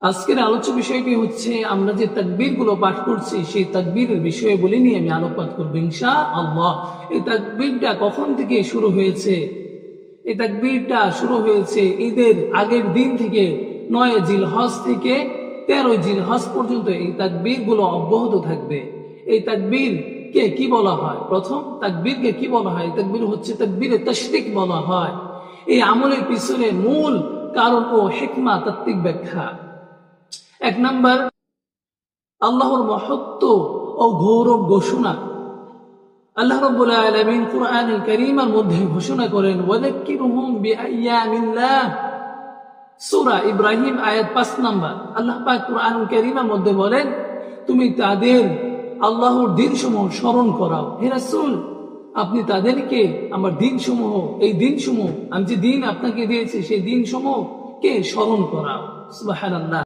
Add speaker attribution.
Speaker 1: আজকের আলোচ্য বিষয়টি হচ্ছে আমরা যে তাকবীর গুলো পাঠ করছি সেই তাকবীরের বিষয়ে বলে নিয়ে আমি আলোকপাত করবো ইনশাআল্লাহ। এই তাকবীরটা কখন থেকে শুরু হয়েছে? এই তাকবীরটা শুরু হয়েছে ঈদের আগের দিন থেকে, 9 জিলহজ থেকে 13 জিলহজ পর্যন্ত এই তাকবীর গুলো অব্যাহত থাকবে। এই তাকবীর কে কি বলা হয়? প্রথম তাকবীরকে কি বলা হয়? তাকবীর হচ্ছে তাকবীরে তাশরিক বলা হয়। এই আমলের পিছনে মূল কারণ ও হিকমা, তাত্ত্বিক ব্যাখ্যা। 1 নাম্বার, আল্লাহর মহত্ব ও গৌরব ঘোষণা। আল্লাহ রাব্বুল আলামিন কুরআনুল কারীমের মধ্যে ঘোষণা করেন, ওয়াযাক্কিরুহুম বিআইয়ামিল্লাহ। সূরা ইব্রাহিম আয়াত 5 নাম্বার। আল্লাহ পাক কুরআনুল কারীমের মধ্যে বলেন, তুমি তাদের আল্লাহর দিনসমূহ স্মরণ করাও। হে রাসূল, আপনি তাদেরকে আমার দিনসমূহ, এই দিনসমূহ আমি যে দিন আপনাকে দিয়েছি সেই দিনসমূহকে স্মরণ করাও। সুবহানাল্লাহ।